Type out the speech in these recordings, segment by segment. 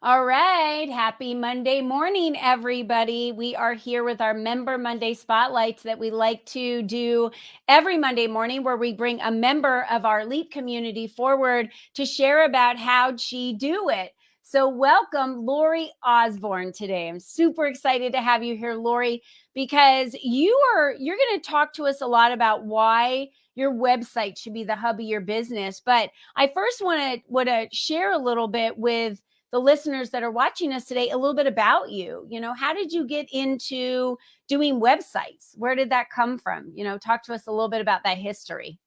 All right. Happy Monday morning, everybody. We are here with our Member Monday spotlights that we like to do every Monday morning, where we bring a member of our Leap community forward to share about how'd she do it. So, welcome, Lori Osborne, today. I'm super excited to have you here, Lori, because you're going to talk to us a lot about why your website should be the hub of your business. But I first want to share a little bit with the listeners that are watching us today a little bit about you. How did you get into doing websites? Where did that come from? Talk to us a little bit about that history.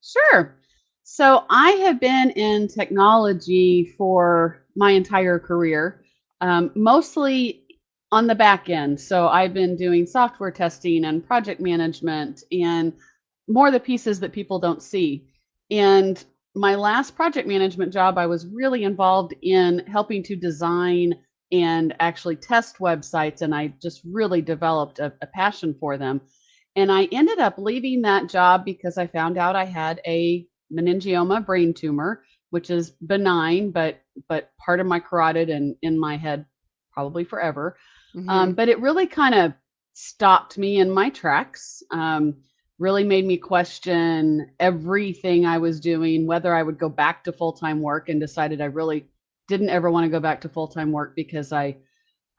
Sure. So I have been in technology for my entire career, mostly on the back end. So I've been doing software testing and project management and more the pieces that people don't see. And my last project management job, I was really involved in helping to design and actually test websites. And I just really developed a passion for them. And I ended up leaving that job because I found out I had a meningioma brain tumor, which is benign, but part of my carotid and in my head probably forever. Mm-hmm. But it really kind of stopped me in my tracks. Really made me question everything I was doing, whether I would go back to full time work, and decided I really didn't ever want to go back to full time work because I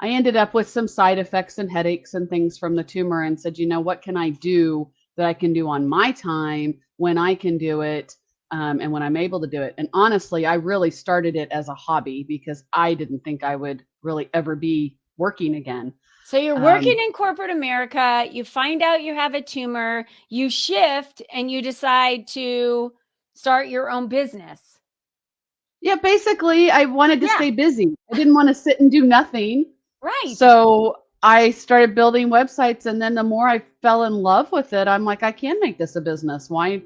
ended up with some side effects and headaches and things from the tumor, and said, what can I do that I can do on my time when I can do it, and when I'm able to do it? And honestly, I really started it as a hobby because I didn't think I would really ever be working again. So you're working Um, in corporate America, you find out you have a tumor, you shift and you decide to start your own business. yeah, basically, I wanted to Yeah, stay busy. I didn't want to sit and do nothing. right. So I started building websites, and then the more I fell in love with it, I'm like, I can make this a business. Why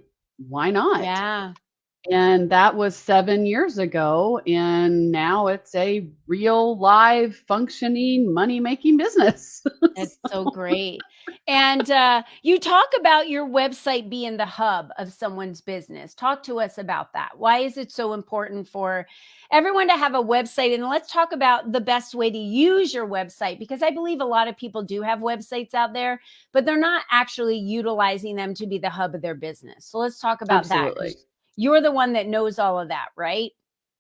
not? Yeah. And that was 7 years ago. And now it's a real live functioning money making business. It's so great. And you talk about your website being the hub of someone's business. Talk to us about that. Why is it so important for everyone to have a website? And let's talk about the best way to use your website, because I believe a lot of people do have websites out there, but they're not actually utilizing them to be the hub of their business. So let's talk about that, Absolutely. because you're the one that knows all of that, right?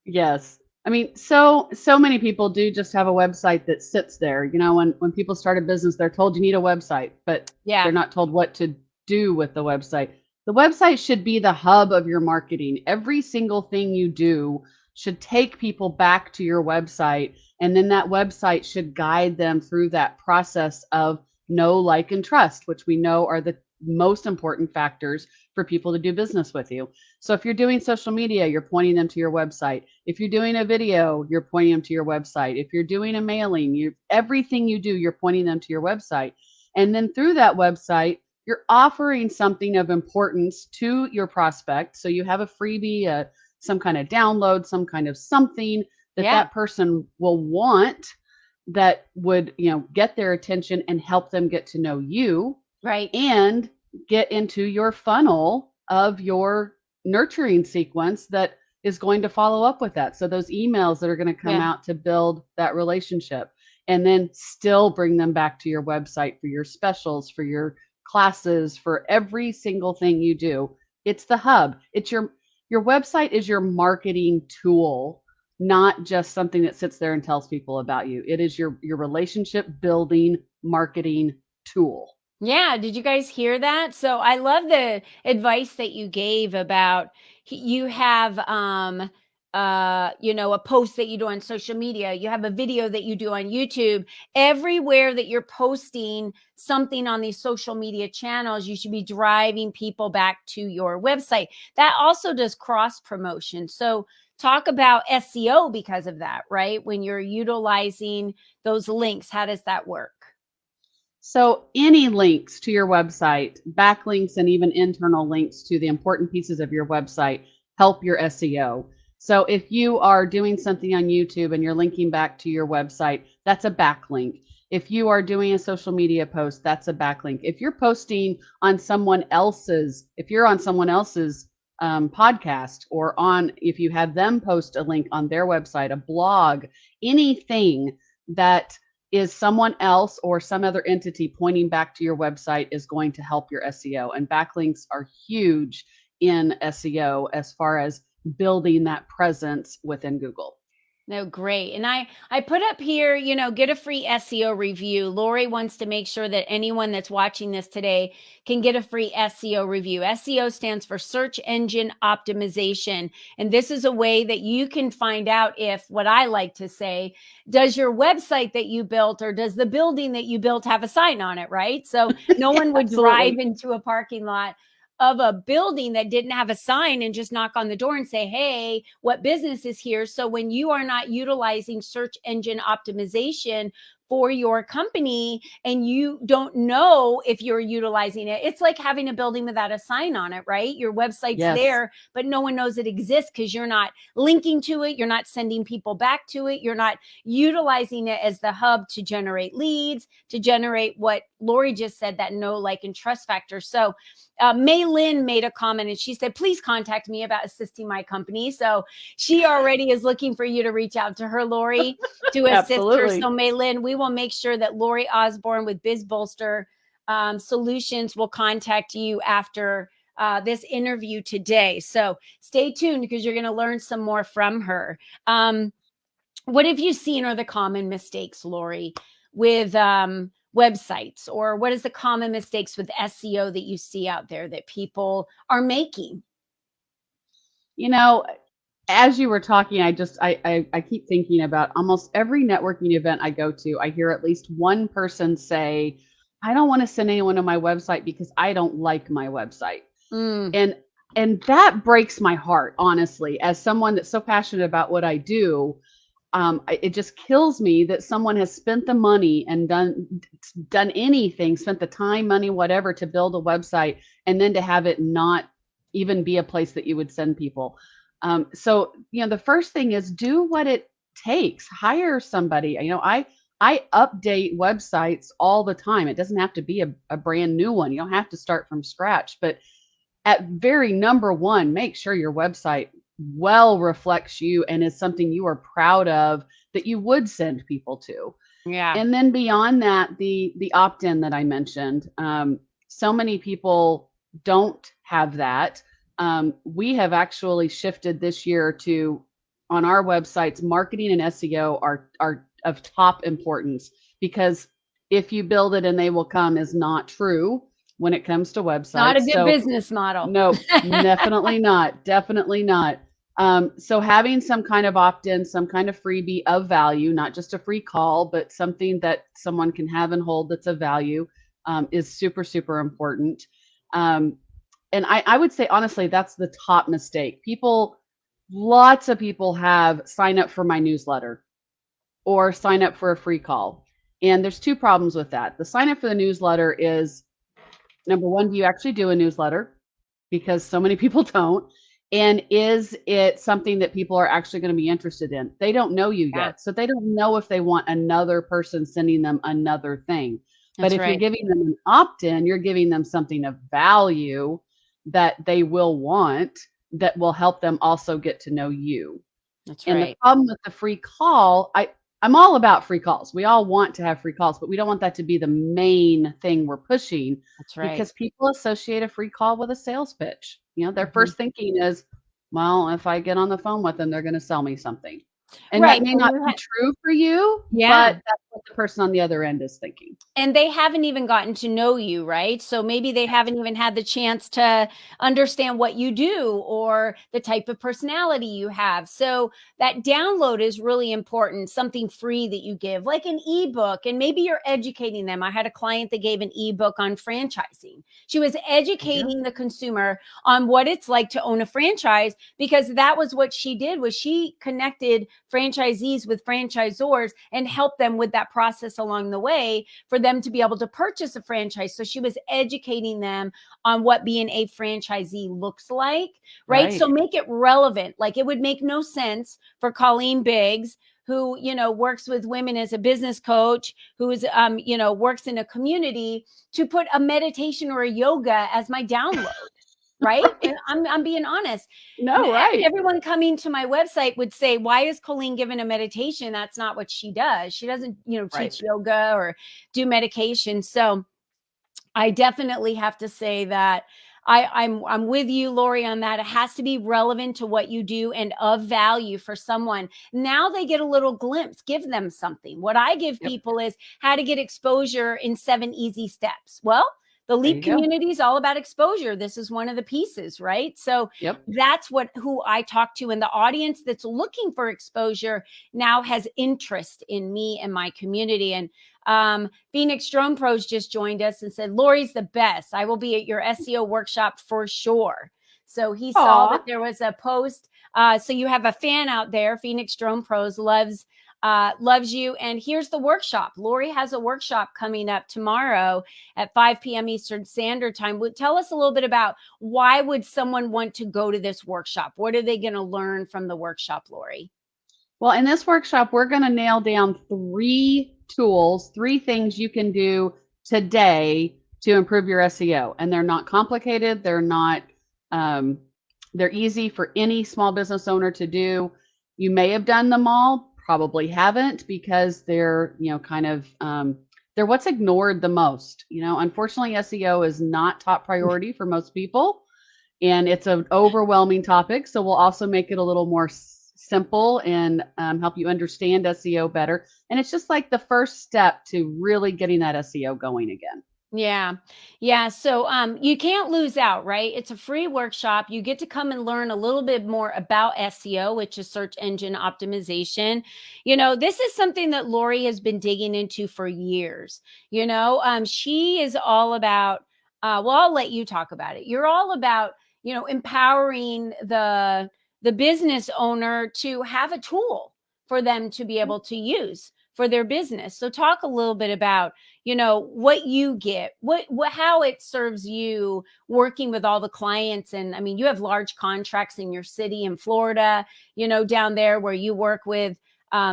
Yes. I mean, so many people do just have a website that sits there. When people start a business, they're told you need a website, but they're Yeah. not told what to do with the website. The website should be the hub of your marketing. Every single thing you do should take people back to your website, and then that website should guide them through that process of know, like, and trust, which we know are the most important factors for people to do business with you. So if you're doing social media, you're pointing them to your website. If you're doing a video, you're pointing them to your website. If you're doing a mailing, everything you do, you're pointing them to your website. And then through that website, you're offering something of importance to your prospect. So you have a freebie, some kind of download, some kind of something that Yeah. that person will want, that would, get their attention and help them get to know you Right. and get into your funnel of your nurturing sequence that is going to follow up with that. So those emails that are going to come Yeah. out to build that relationship, and then still bring them back to your website for your specials, for your classes, for every single thing you do. It's the hub. It's your website is your marketing tool, not just something that sits there and tells people about you. It is your relationship building marketing tool. Yeah, did you guys hear that? So I love the advice that you gave about you have a post that you do on social media, you have a video that you do on YouTube. Everywhere that you're posting something on these social media channels, you should be driving people back to your website. That also does cross promotion. So talk about SEO because of that, right? When you're utilizing those links, how does that work? So any links to your website, backlinks, and even internal links to the important pieces of your website help your SEO. So if you are doing something on YouTube and you're linking back to your website, that's a backlink. If you are doing a social media post, that's a backlink. If you're on someone else's podcast, or on, if you have them post a link on their website, a blog, anything that is someone else or some other entity pointing back to your website is going to help your SEO. And backlinks are huge in SEO as far as building that presence within Google. No, great. And I put up here, get a free SEO review. Lori wants to make sure that anyone that's watching this today can get a free SEO review. SEO stands for search engine optimization. And this is a way that you can find out if, what I like to say, does your website that you built or does the building that you built have a sign on it, right? So no one would drive into a parking lot of a building that didn't have a sign and just knock on the door and say, hey, what business is here? So when you are not utilizing search engine optimization for your company and you don't know if you're utilizing it, it's like having a building without a sign on it, right? Your website's there, but no one knows it exists because you're not linking to it. You're not sending people back to it. You're not utilizing it as the hub to generate leads, to generate what Lori just said, that know, like, and trust factor. So May Lynn made a comment and she said, please contact me about assisting my company. So she already is looking for you to reach out to her, Lori, to assist her. So May Lynn, we will make sure that Lori Osborne with Biz Bolster Solutions will contact you after this interview today. So stay tuned because you're going to learn some more from her. What have you seen are the common mistakes, Lori, with websites, or what is the common mistakes with SEO that you see out there that people are making? As you were talking, I keep thinking about almost every networking event I go to. I hear at least one person say, I don't want to send anyone to my website because I don't like my website. And that breaks my heart, honestly, as someone that's so passionate about what I do. It just kills me that someone has spent the money and done anything, spent the time, money, whatever, to build a website, and then to have it not even be a place that you would send people. So the first thing is do what it takes. Hire somebody. I update websites all the time. It doesn't have to be a brand new one. You don't have to start from scratch. But at very number one, make sure your website well reflects you and is something you are proud of that you would send people to. Yeah. And then beyond that, the opt-in that I mentioned, so many people don't have that. We have actually shifted this year to, on our websites, marketing and SEO are of top importance, because if you build it and they will come is not true when it comes to websites. Not a good business model. No, definitely not. Definitely not. So having some kind of opt-in, some kind of freebie of value, not just a free call, but something that someone can have and hold that's of value, is super, super important. And I would say, honestly, that's the top mistake. Lots of people have sign up for my newsletter or sign up for a free call. And there's two problems with that. The sign up for the newsletter is, number one, do you actually do a newsletter? Because so many people don't. And is it something that people are actually going to be interested in? They don't know you yet. So they don't know if they want another person sending them another thing. But if you're giving them an opt-in, you're giving them something of value that they will want, that will help them also get to know you. That's right. And the problem with the free call, I'm all about free calls. We all want to have free calls, but we don't want that to be the main thing we're pushing. That's right. Because people associate a free call with a sales pitch. Their first thinking is, well, if I get on the phone with them, they're going to sell me something. And that may not be true for you, but that's what the person on the other end is thinking. And they haven't even gotten to know you, right? So maybe they haven't even had the chance to understand what you do or the type of personality you have. So that download is really important, something free that you give, like an ebook, and maybe you're educating them. I had a client that gave an ebook on franchising. She was educating the consumer on what it's like to own a franchise, because that was what she did, was she connected franchisees with franchisors and helped them with that process along the way for them to be able to purchase a franchise. So she was educating them on what being a franchisee looks like, right? So make it relevant. Like, it would make no sense for Colleen Biggs, who, works with women as a business coach, who is, works in a community, to put a meditation or a yoga as my download. right? And I'm being honest. No, right. Everyone coming to my website would say, why is Colleen given a meditation? That's not what she does. She doesn't, teach Right. yoga or do medication. So I definitely have to say that I'm with you, Lori, on that. It has to be relevant to what you do and of value for someone. Now they get a little glimpse. Give them something. What I give Yep. people is how to get exposure in 7 easy steps. Well, the There LEAP you go. community is all about exposure. This is one of the pieces, right? So Yep. that's who I talk to, and the audience that's looking for exposure now has interest in me and my community. And Phoenix Drone Pros just joined us and said, Lori's the best. I will be at your SEO workshop for sure. So he saw that Aw. there was a post. So you have a fan out there. Phoenix Drone Pros loves you. And here's the workshop. Lori has a workshop coming up tomorrow at 5 p.m. Eastern Standard Time. Tell us a little bit about why would someone want to go to this workshop? What are they going to learn from the workshop, Lori? Well, in this workshop, we're going to nail down 3 tools, 3 things you can do today to improve your SEO. And they're not complicated. They're easy for any small business owner to do. You may have done them all, probably haven't, because they're, they're what's ignored the most. Unfortunately, SEO is not top priority for most people, and it's an overwhelming topic. So we'll also make it a little more simple and help you understand SEO better. And it's just like the first step to really getting that SEO going again. Yeah. Yeah. So you can't lose out, right? It's a free workshop. You get to come and learn a little bit more about SEO, which is search engine optimization. This is something that Lori has been digging into for years. She is all about well, I'll let you talk about it. You're all about, empowering the business owner to have a tool for them to be able to use for their business. So talk a little bit about what you get, what how it serves you working with all the clients. And I mean, you have large contracts in your city in Florida, down there where you work with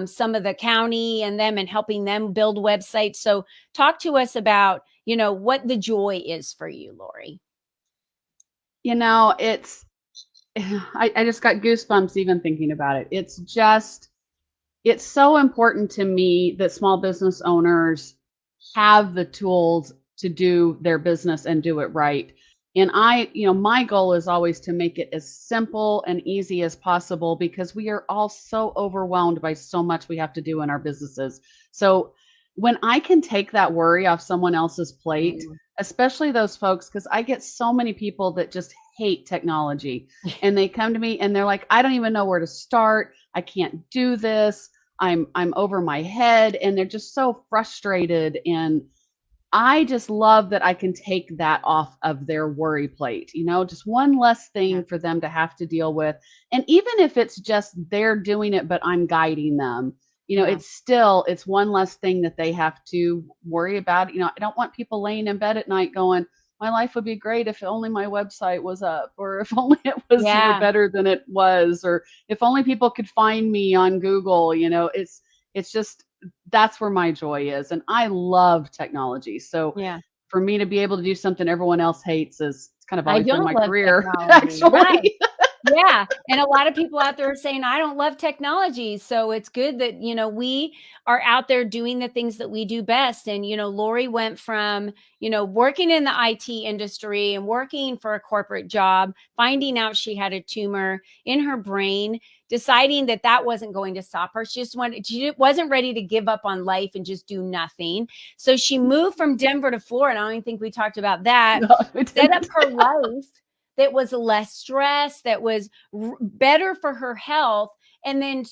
some of the county and them and helping them build websites. So talk to us about what the joy is for you, Lori. It's I just got goosebumps even thinking about it. It's so important to me that small business owners have the tools to do their business and do it right. And my goal is always to make it as simple and easy as possible, because we are all so overwhelmed by so much we have to do in our businesses. So when I can take that worry off someone else's plate, especially those folks, because I get so many people that just hate technology, and they come to me and they're like, I don't even know where to start. I can't do this. I'm over my head, and they're just so frustrated. And I just love that I can take that off of their worry plate, just one less thing for them to have to deal with. And even if it's just they're doing it, but I'm guiding them, it's one less thing that they have to worry about. I don't want people laying in bed at night going, my life would be great if only my website was up, or if only it was, better than it was, or if only people could find me on Google. It's just, that's where my joy is. And I love technology. So for me to be able to do something everyone else hates is, it's kind of always been my career, actually. Right. Yeah. And a lot of people out there are saying, I don't love technology. So it's good that, we are out there doing the things that we do best. And, Lori went from, working in the IT industry and working for a corporate job, finding out she had a tumor in her brain, deciding that wasn't going to stop her. She wasn't ready to give up on life and just do nothing. So she moved from Denver to Florida. I don't even think we talked about that. No, set up her life that was less stress, that was better for her health, and then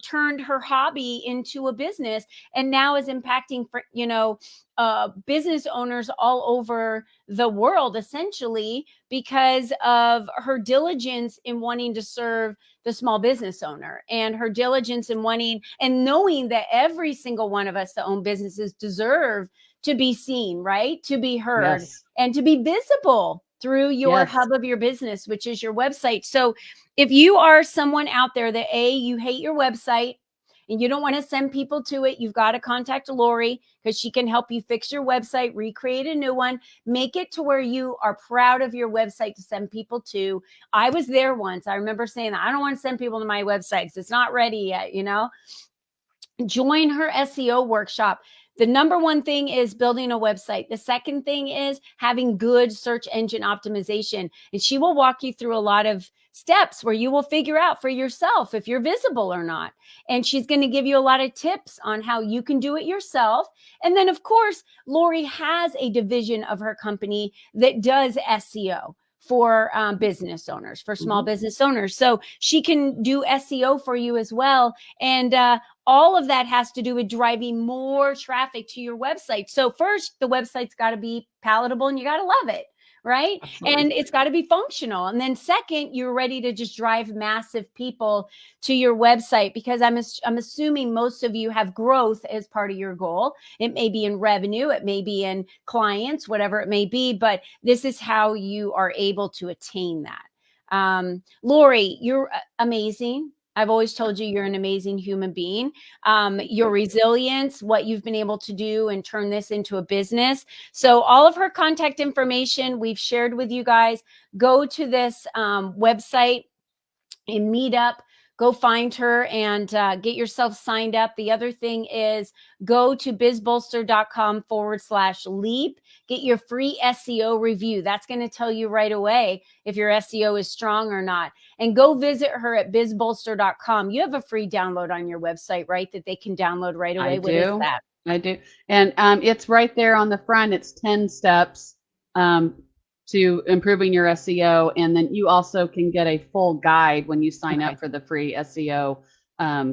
turned her hobby into a business, and now is impacting for business owners all over the world, essentially because of her diligence in wanting to serve the small business owner, and her diligence in wanting and knowing that every single one of us that own businesses deserve to be seen, right? To be heard, and to be visible through your hub of your business, which is your website. So if you are someone out there that you hate your website, and you don't want to send people to it, you've got to contact Lori because she can help you fix your website, recreate a new one, make it to where you are proud of your website to send people to. I was there once. I remember saying that I don't want to send people to my websites. It's not ready yet, Join her SEO workshop. The number one thing is building a website. The second thing is having good search engine optimization. And she will walk you through a lot of steps where you will figure out for yourself if you're visible or not. And she's going to give you a lot of tips on how you can do it yourself. And then, of course, Lori has a division of her company that does SEO for business owners, for small business owners. So she can do SEO for you as well. And all of that has to do with driving more traffic to your website. So first, the website's got to be palatable and you got to love it, right? Absolutely. And it's got to be functional. And then second, you're ready to just drive massive people to your website, because I'm assuming most of you have growth as part of your goal. It may be in revenue, it may be in clients, whatever it may be, but this is how you are able to attain that. Lori, you're amazing. I've always told you you're an amazing human being. Your resilience, what you've been able to do and turn this into a business. So all of her contact information we've shared with you guys. Go to this website and meet up. Go find her and get yourself signed up. The other thing is go to bizbolster.com/leap. Get your free SEO review. That's going to tell you right away if your SEO is strong or not. And go visit her at bizbolster.com. You have a free download on your website, right? That they can download right away. What is that? I do. And it's right there on the front. It's 10 steps to improving your SEO. And then you also can get a full guide when you sign up for the free SEO.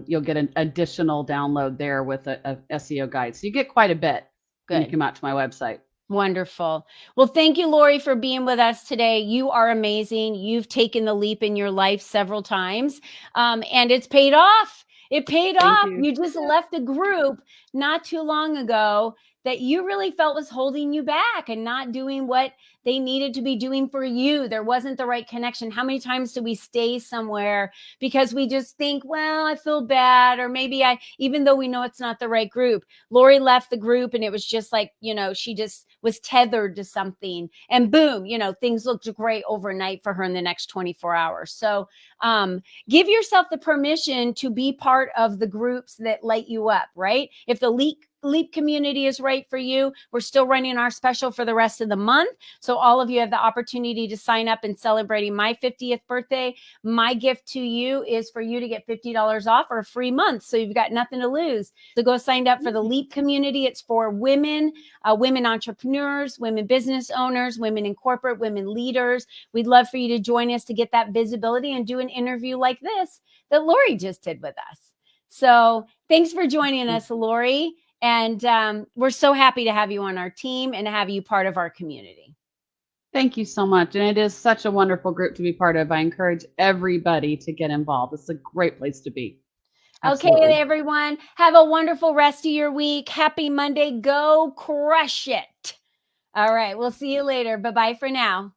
You'll get an additional download there with a SEO guide. So you get quite a bit when you come out to my website. Wonderful. Well, thank you, Lori, for being with us today. You are amazing. You've taken the leap in your life several times, and it's paid off. It paid off. You just left a group not too long ago that you really felt was holding you back and not doing what they needed to be doing for you. There wasn't the right connection. How many times do we stay somewhere because we just think, well, I feel bad, or maybe even though we know it's not the right group. Lori left the group and it was just like, she just was tethered to something, and boom, things looked great overnight for her in the next 24 hours. So give yourself the permission to be part of the groups that light you up, right? If the Leap community is right for you, we're still running our special for the rest of the month. So all of you have the opportunity to sign up and celebrating my 50th birthday. My gift to you is for you to get $50 off or a free month. So you've got nothing to lose. So go sign up for the Leap community. It's for women, women entrepreneurs, women business owners, women in corporate, women leaders. We'd love for you to join us to get that visibility and do an interview like this that Lori just did with us. So thanks for joining us, Lori. And we're so happy to have you on our team and have you part of our community. Thank you so much. And it is such a wonderful group to be part of. I encourage everybody to get involved. It's a great place to be. Absolutely. Okay, everyone. Have a wonderful rest of your week. Happy Monday. Go crush it. All right. We'll see you later. Bye-bye for now.